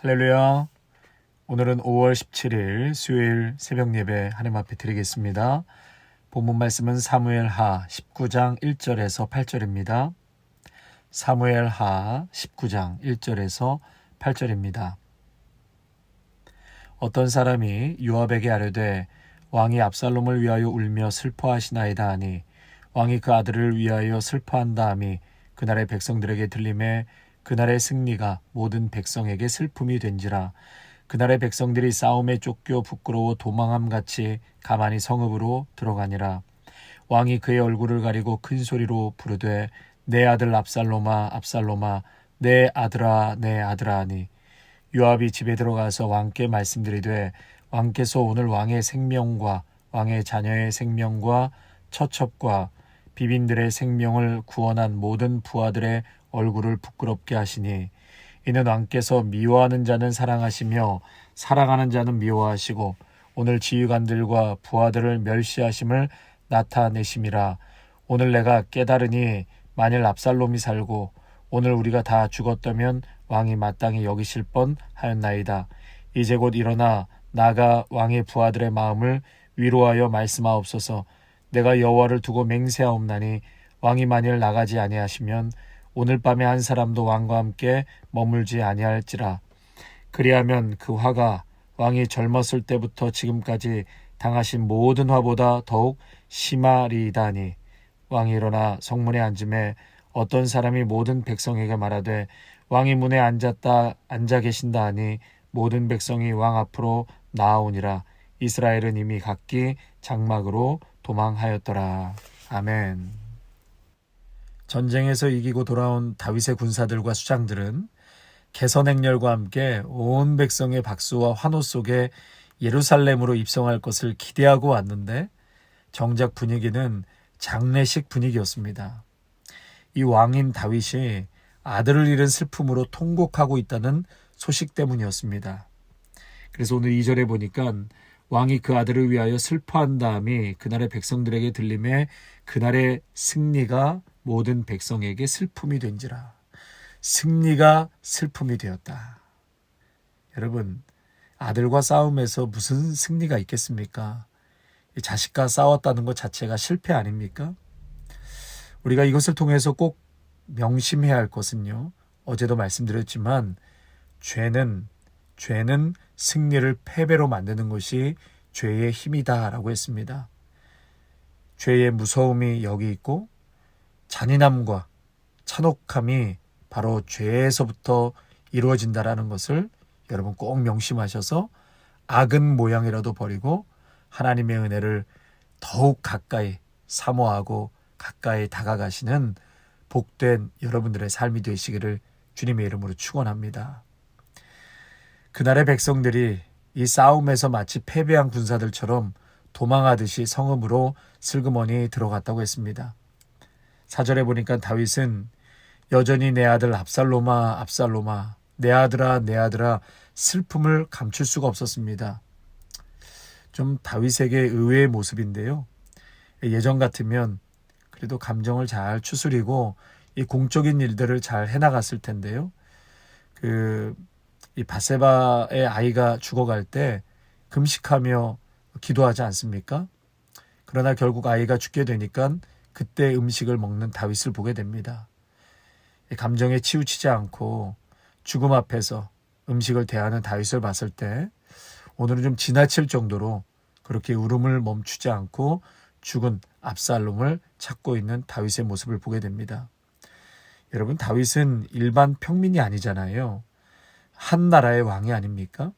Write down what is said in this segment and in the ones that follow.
할렐루야. 오늘은 5월 17일 수요일 새벽 예배 하나님 앞에 드리겠습니다. 본문 말씀은 사무엘하 19장 1절에서 8절입니다. 사무엘하 19장 1절에서 8절입니다. 어떤 사람이 요압에게 아뢰되 왕이 압살롬을 위하여 울며 슬퍼하시나이다 하니 왕이 그 아들을 위하여 슬퍼한다 함이 그날의 백성들에게 들림에 그날의 승리가 모든 백성에게 슬픔이 된지라. 그날의 백성들이 싸움에 쫓겨 부끄러워 도망함같이 가만히 성읍으로 들어가니라. 왕이 그의 얼굴을 가리고 큰 소리로 부르되 내 아들 압살롬아 압살롬아 내 아들아 내 아들아 하니 요압이 집에 들어가서 왕께 말씀드리되 왕께서 오늘 왕의 생명과 왕의 자녀의 생명과 처첩과 비빈들의 생명을 구원한 모든 부하들의 얼굴을 부끄럽게 하시니 이는 왕께서 미워하는 자는 사랑하시며 사랑하는 자는 미워하시고 오늘 지휘관들과 부하들을 멸시하심을 나타내심이라. 오늘 내가 깨달으니 만일 압살롬이 살고 오늘 우리가 다 죽었다면 왕이 마땅히 여기실 뻔하였나이다. 이제 곧 일어나 나가 왕의 부하들의 마음을 위로하여 말씀하옵소서. 내가 여호와를 두고 맹세하옵나니 왕이 만일 나가지 아니하시면 오늘 밤에 한 사람도 왕과 함께 머물지 아니할지라. 그리하면 그 화가 왕이 젊었을 때부터 지금까지 당하신 모든 화보다 더욱 심하리이다니. 왕이 일어나 성문에 앉음에 어떤 사람이 모든 백성에게 말하되 왕이 문에 앉아 계신다 하니 모든 백성이 왕 앞으로 나아오니라. 이스라엘은 이미 각기 장막으로 도망하였더라. 아멘. 전쟁에서 이기고 돌아온 다윗의 군사들과 수장들은 개선행렬과 함께 온 백성의 박수와 환호 속에 예루살렘으로 입성할 것을 기대하고 왔는데 정작 분위기는 장례식 분위기였습니다. 이 왕인 다윗이 아들을 잃은 슬픔으로 통곡하고 있다는 소식 때문이었습니다. 그래서 오늘 2절에 보니까 왕이 그 아들을 위하여 슬퍼한 다음에 그날의 백성들에게 들림에 그날의 승리가 모든 백성에게 슬픔이 된지라. 승리가 슬픔이 되었다. 여러분, 아들과 싸움에서 무슨 승리가 있겠습니까? 자식과 싸웠다는 것 자체가 실패 아닙니까? 우리가 이것을 통해서 꼭 명심해야 할 것은요, 어제도 말씀드렸지만 죄는 승리를 패배로 만드는 것이 죄의 힘이다라고 했습니다. 죄의 무서움이 여기 있고 잔인함과 잔혹함이 바로 죄에서부터 이루어진다라는 것을 여러분 꼭 명심하셔서 악은 모양이라도 버리고 하나님의 은혜를 더욱 가까이 사모하고 가까이 다가가시는 복된 여러분들의 삶이 되시기를 주님의 이름으로 축원합니다. 그날의 백성들이 이 싸움에서 마치 패배한 군사들처럼 도망하듯이 성읍으로 슬그머니 들어갔다고 했습니다. 4절에 보니까 다윗은 여전히 내 아들 압살롬아 압살롬아 내 아들아 내 아들아 슬픔을 감출 수가 없었습니다. 좀 다윗에게 의외의 모습인데요. 예전 같으면 그래도 감정을 잘 추스리고 이 공적인 일들을 잘 해나갔을 텐데요. 이 바세바의 아이가 죽어갈 때 금식하며 기도하지 않습니까? 그러나 결국 아이가 죽게 되니까 그때 음식을 먹는 다윗을 보게 됩니다. 감정에 치우치지 않고 죽음 앞에서 음식을 대하는 다윗을 봤을 때 오늘은 좀 지나칠 정도로 그렇게 울음을 멈추지 않고 죽은 압살롬을 찾고 있는 다윗의 모습을 보게 됩니다. 여러분, 다윗은 일반 평민이 아니잖아요. 한 나라의 왕이 아닙니까?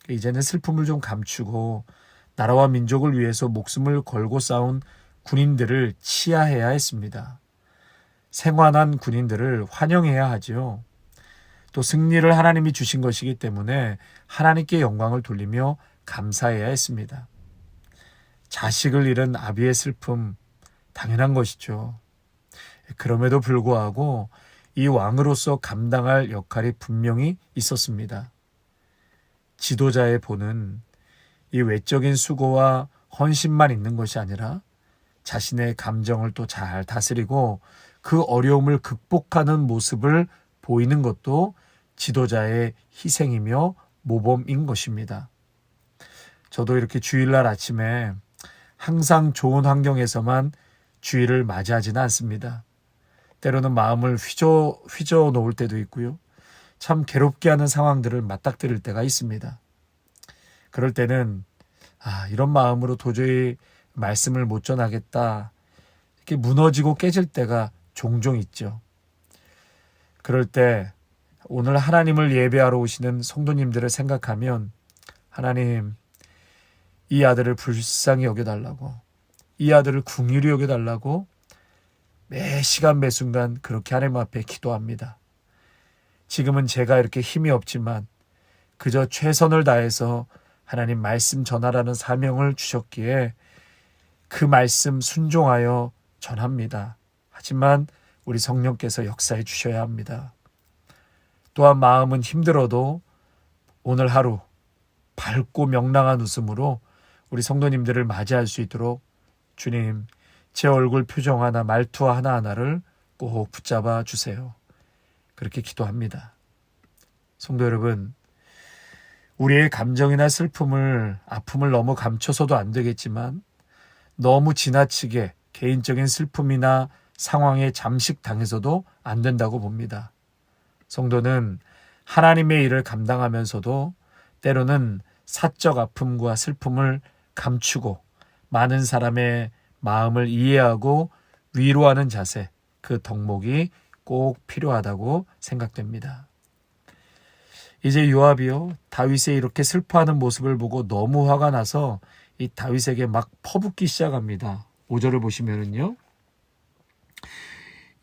이제는 슬픔을 좀 감추고 나라와 민족을 위해서 목숨을 걸고 싸운 군인들을 치하해야 했습니다. 생환한 군인들을 환영해야 하죠. 또 승리를 하나님이 주신 것이기 때문에 하나님께 영광을 돌리며 감사해야 했습니다. 자식을 잃은 아비의 슬픔 당연한 것이죠. 그럼에도 불구하고 이 왕으로서 감당할 역할이 분명히 있었습니다. 지도자의 본은 이 외적인 수고와 헌신만 있는 것이 아니라 자신의 감정을 또 잘 다스리고 그 어려움을 극복하는 모습을 보이는 것도 지도자의 희생이며 모범인 것입니다. 저도 이렇게 주일날 아침에 항상 좋은 환경에서만 주일을 맞이하지는 않습니다. 때로는 마음을 휘저 놓을 때도 있고요. 참 괴롭게 하는 상황들을 맞닥뜨릴 때가 있습니다. 그럴 때는 이런 마음으로 도저히 말씀을 못 전하겠다. 이렇게 무너지고 깨질 때가 종종 있죠. 그럴 때 오늘 하나님을 예배하러 오시는 성도님들을 생각하면 하나님, 이 아들을 불쌍히 여겨달라고, 이 아들을 긍휼히 여겨달라고 매 시간 매 순간 그렇게 하나님 앞에 기도합니다. 지금은 제가 이렇게 힘이 없지만 그저 최선을 다해서 하나님 말씀 전하라는 사명을 주셨기에 그 말씀 순종하여 전합니다. 하지만 우리 성령께서 역사해 주셔야 합니다. 또한 마음은 힘들어도 오늘 하루 밝고 명랑한 웃음으로 우리 성도님들을 맞이할 수 있도록 주님, 제 얼굴 표정 하나, 말투 하나하나를 꼭 붙잡아 주세요. 그렇게 기도합니다. 성도 여러분, 우리의 감정이나 슬픔을, 아픔을 너무 감춰서도 안 되겠지만 너무 지나치게 개인적인 슬픔이나 상황에 잠식당해서도 안 된다고 봅니다. 성도는 하나님의 일을 감당하면서도 때로는 사적 아픔과 슬픔을 감추고 많은 사람의 마음을 이해하고 위로하는 자세, 그 덕목이 꼭 필요하다고 생각됩니다. 이제 요압이요, 다윗의 이렇게 슬퍼하는 모습을 보고 너무 화가 나서 이 다윗에게 막 퍼붓기 시작합니다. 5절을 보시면은요,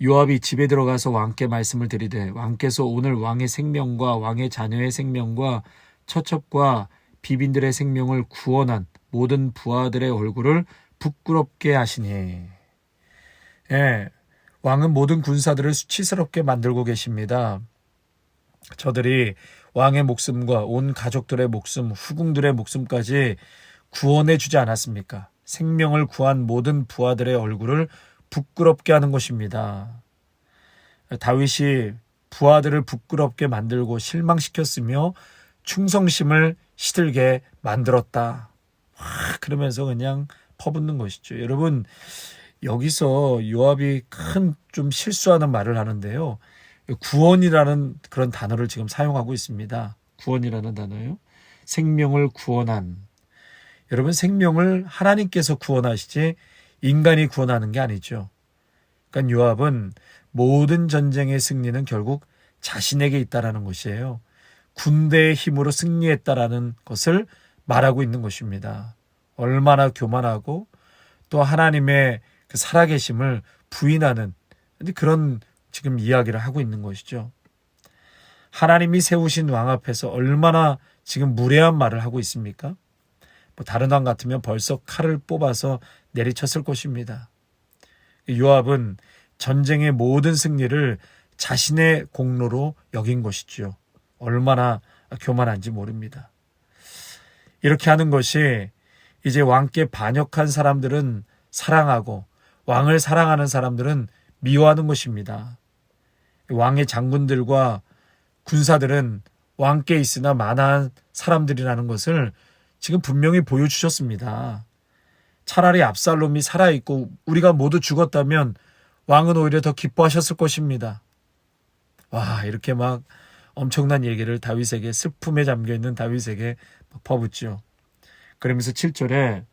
요압이 집에 들어가서 왕께 말씀을 드리되 왕께서 오늘 왕의 생명과 왕의 자녀의 생명과 처첩과 비빈들의 생명을 구원한 모든 부하들의 얼굴을 부끄럽게 하시니. 왕은 모든 군사들을 수치스럽게 만들고 계십니다. 저들이 왕의 목숨과 온 가족들의 목숨, 후궁들의 목숨까지 구원해 주지 않았습니까? 생명을 구한 모든 부하들의 얼굴을 부끄럽게 하는 것입니다. 다윗이 부하들을 부끄럽게 만들고 실망시켰으며 충성심을 시들게 만들었다. 그러면서 그냥 퍼붓는 것이죠. 여러분, 여기서 요압이 큰 좀 실수하는 말을 하는데요. 구원이라는 그런 단어를 지금 사용하고 있습니다. 구원이라는 단어요. 생명을 구원한. 여러분, 생명을 하나님께서 구원하시지 인간이 구원하는 게 아니죠. 그러니까 요압은 모든 전쟁의 승리는 결국 자신에게 있다라는 것이에요. 군대의 힘으로 승리했다라는 것을 말하고 있는 것입니다. 얼마나 교만하고 또 하나님의 그 살아계심을 부인하는 그런 지금 이야기를 하고 있는 것이죠. 하나님이 세우신 왕 앞에서 얼마나 지금 무례한 말을 하고 있습니까? 다른 왕 같으면 벌써 칼을 뽑아서 내리쳤을 것입니다. 요압은 전쟁의 모든 승리를 자신의 공로로 여긴 것이죠. 얼마나 교만한지 모릅니다. 이렇게 하는 것이 이제 왕께 반역한 사람들은 사랑하고 왕을 사랑하는 사람들은 미워하는 것입니다. 왕의 장군들과 군사들은 왕께 있으나 만한 사람들이라는 것을 지금 분명히 보여주셨습니다. 차라리 압살롬이 살아있고 우리가 모두 죽었다면 왕은 오히려 더 기뻐하셨을 것입니다. 이렇게 막 엄청난 얘기를 다윗에게, 슬픔에 잠겨있는 다윗에게 퍼붓죠. 그러면서 7절에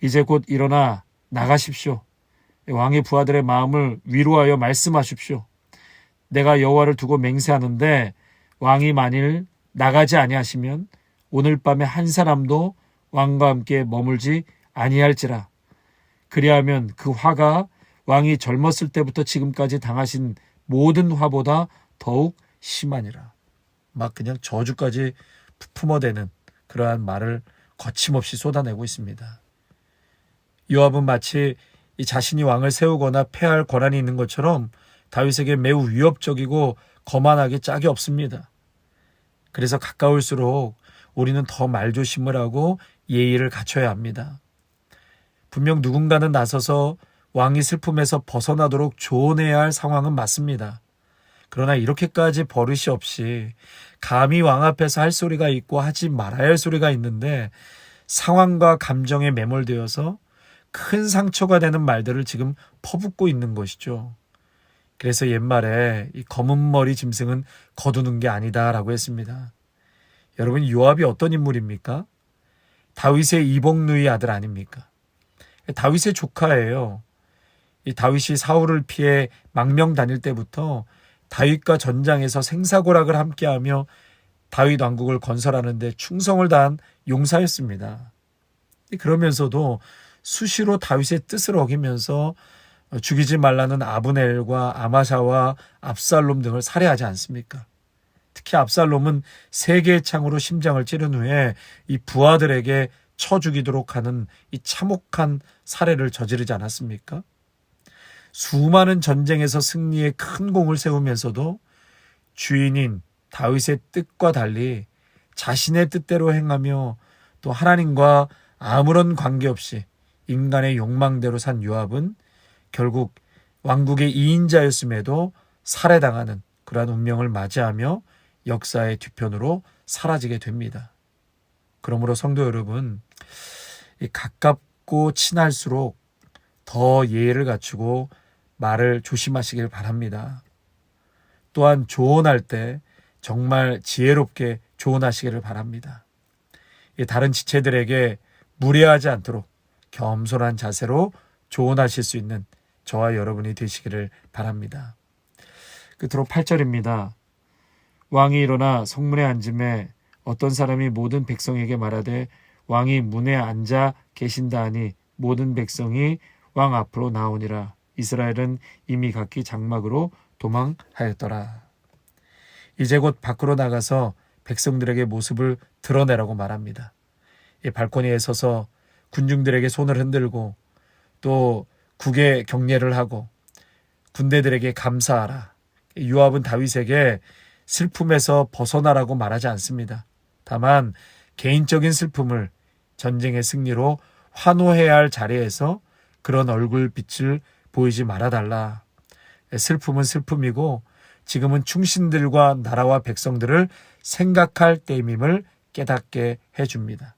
이제 곧 일어나 나가십시오. 왕의 부하들의 마음을 위로하여 말씀하십시오. 내가 여호와를 두고 맹세하는데 왕이 만일 나가지 아니하시면 오늘 밤에 한 사람도 왕과 함께 머물지 아니할지라. 그리하면 그 화가 왕이 젊었을 때부터 지금까지 당하신 모든 화보다 더욱 심하니라. 막 그냥 저주까지 품어대는 그러한 말을 거침없이 쏟아내고 있습니다. 요압은 마치 이 자신이 왕을 세우거나 폐할 권한이 있는 것처럼 다윗에게 매우 위협적이고 거만하게 짝이 없습니다. 그래서 가까울수록 우리는 더 말조심을 하고 예의를 갖춰야 합니다. 분명 누군가는 나서서 왕이 슬픔에서 벗어나도록 조언해야 할 상황은 맞습니다. 그러나 이렇게까지 버릇이 없이 감히 왕 앞에서 할 소리가 있고 하지 말아야 할 소리가 있는데 상황과 감정에 매몰되어서 큰 상처가 되는 말들을 지금 퍼붓고 있는 것이죠. 그래서 옛말에 이 검은 머리 짐승은 거두는 게 아니다라고 했습니다. 여러분, 요압이 어떤 인물입니까? 다윗의 이복누이 아들 아닙니까? 다윗의 조카예요. 이 다윗이 사울을 피해 망명 다닐 때부터 다윗과 전장에서 생사고락을 함께하며 다윗 왕국을 건설하는 데 충성을 다한 용사였습니다. 그러면서도 수시로 다윗의 뜻을 어기면서 죽이지 말라는 아브넬과 아마샤와 압살롬 등을 살해하지 않습니까? 특히 압살롬은 세 개의 창으로 심장을 찌른 후에 이 부하들에게 쳐 죽이도록 하는 이 참혹한 살해를 저지르지 않았습니까? 수많은 전쟁에서 승리에 큰 공을 세우면서도 주인인 다윗의 뜻과 달리 자신의 뜻대로 행하며 또 하나님과 아무런 관계없이 인간의 욕망대로 산 요압은 결국 왕국의 2인자였음에도 살해당하는 그러한 운명을 맞이하며 역사의 뒤편으로 사라지게 됩니다. 그러므로 성도 여러분, 가깝고 친할수록 더 예의를 갖추고 말을 조심하시길 바랍니다. 또한 조언할 때 정말 지혜롭게 조언하시기를 바랍니다. 다른 지체들에게 무례하지 않도록 겸손한 자세로 조언하실 수 있는 저와 여러분이 되시기를 바랍니다. 끝으로 8절입니다. 왕이 일어나 성문에 앉음에 어떤 사람이 모든 백성에게 말하되 왕이 문에 앉아 계신다 하니 모든 백성이 왕 앞으로 나오니라. 이스라엘은 이미 각기 장막으로 도망하였더라. 이제 곧 밖으로 나가서 백성들에게 모습을 드러내라고 말합니다. 이 발코니에 서서 군중들에게 손을 흔들고 또 국의 경례를 하고 군대들에게 감사하라. 요압은 다윗에게 슬픔에서 벗어나라고 말하지 않습니다. 다만 개인적인 슬픔을 전쟁의 승리로 환호해야 할 자리에서 그런 얼굴빛을 보이지 말아달라. 슬픔은 슬픔이고 지금은 충신들과 나라와 백성들을 생각할 때임을 깨닫게 해줍니다.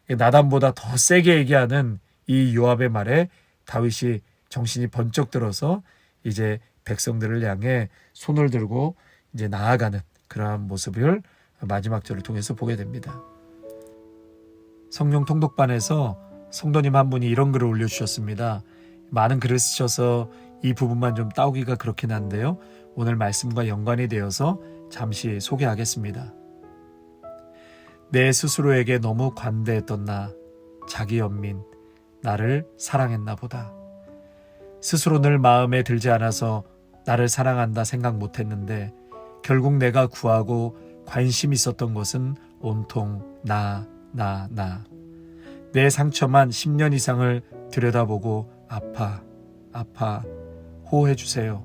나단보다 더 세게 얘기하는 이 요압의 말에 다윗이 정신이 번쩍 들어서 이제 백성들을 향해 손을 들고 이제 나아가는 그러한 모습을 마지막 절을 통해서 보게 됩니다. 성령 통독반에서 성도님 한 분이 이런 글을 올려주셨습니다. 많은 글을 쓰셔서 이 부분만 좀 따오기가 그렇긴 한데요. 오늘 말씀과 연관이 되어서 잠시 소개하겠습니다. 내 스스로에게 너무 관대했던 나, 자기 연민, 나를 사랑했나 보다. 스스로 늘 마음에 들지 않아서 나를 사랑한다 생각 못했는데 결국 내가 구하고 관심 있었던 것은 온통 나. 내 상처만 10년 이상을 들여다보고 아파 호해주세요.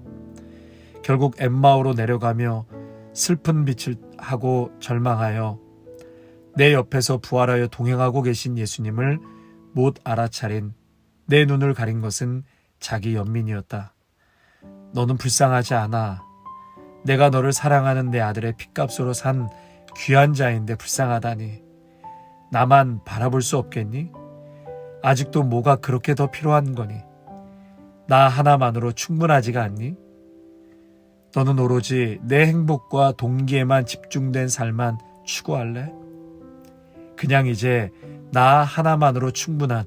결국 엠마오로 내려가며 슬픈 빛을 하고 절망하여 내 옆에서 부활하여 동행하고 계신 예수님을 못 알아차린 내 눈을 가린 것은 자기 연민이었다. 너는 불쌍하지 않아. 내가 너를 사랑하는 내 아들의 핏값으로 산 귀한 자인데 불쌍하다니. 나만 바라볼 수 없겠니? 아직도 뭐가 그렇게 더 필요한 거니? 나 하나만으로 충분하지가 않니? 너는 오로지 내 행복과 동기에만 집중된 삶만 추구할래? 그냥 이제 나 하나만으로 충분한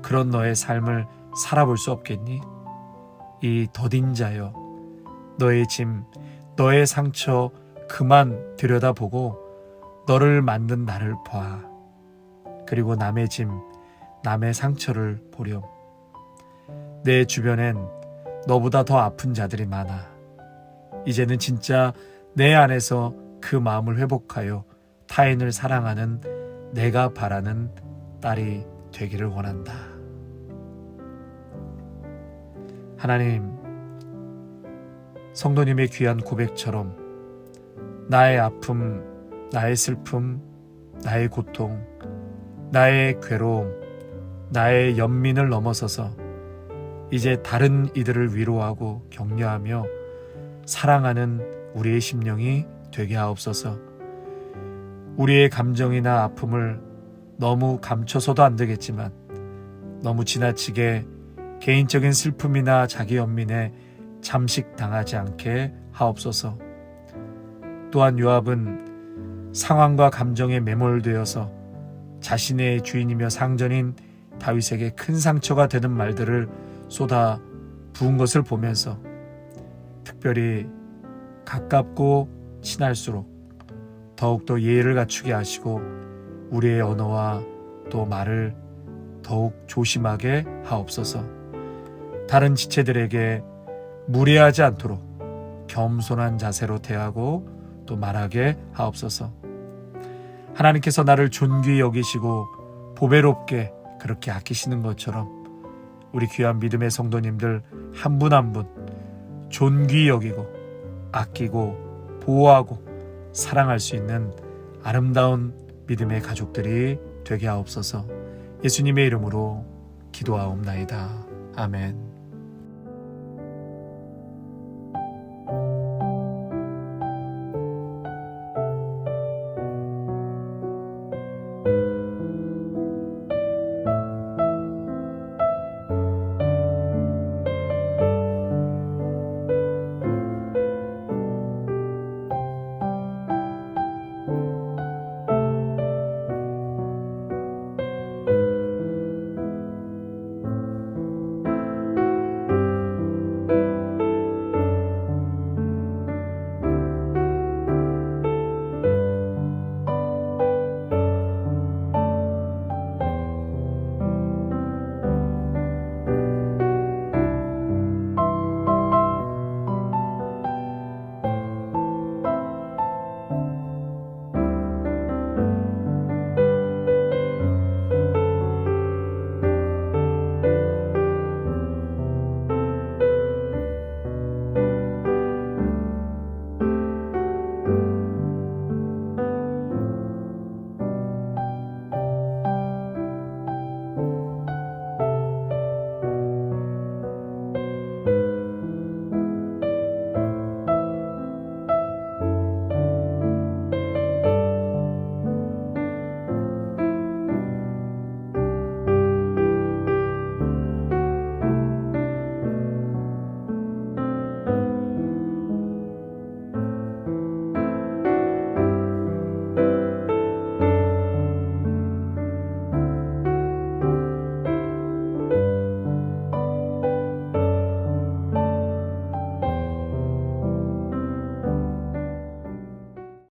그런 너의 삶을 살아볼 수 없겠니? 이 더딘 자여, 너의 짐, 너의 상처 그만 들여다보고 너를 만든 나를 봐. 그리고 남의 짐, 남의 상처를 보렴. 내 주변엔 너보다 더 아픈 자들이 많아. 이제는 진짜 내 안에서 그 마음을 회복하여 타인을 사랑하는 내가 바라는 딸이 되기를 원한다. 하나님, 성도님의 귀한 고백처럼 나의 아픔, 나의 슬픔, 나의 고통, 나의 괴로움, 나의 연민을 넘어서서 이제 다른 이들을 위로하고 격려하며 사랑하는 우리의 심령이 되게 하옵소서. 우리의 감정이나 아픔을 너무 감춰서도 안 되겠지만 너무 지나치게 개인적인 슬픔이나 자기 연민에 잠식당하지 않게 하옵소서. 또한 요압은 상황과 감정에 매몰되어서 자신의 주인이며 상전인 다윗에게 큰 상처가 되는 말들을 쏟아 부은 것을 보면서 특별히 가깝고 친할수록 더욱더 예의를 갖추게 하시고 우리의 언어와 또 말을 더욱 조심하게 하옵소서. 다른 지체들에게 무례하지 않도록 겸손한 자세로 대하고 또 말하게 하옵소서. 하나님께서 나를 존귀히 여기시고 보배롭게 그렇게 아끼시는 것처럼 우리 귀한 믿음의 성도님들 한 분 한 분 존귀히 여기고 아끼고 보호하고 사랑할 수 있는 아름다운 믿음의 가족들이 되게 하옵소서. 예수님의 이름으로 기도하옵나이다. 아멘.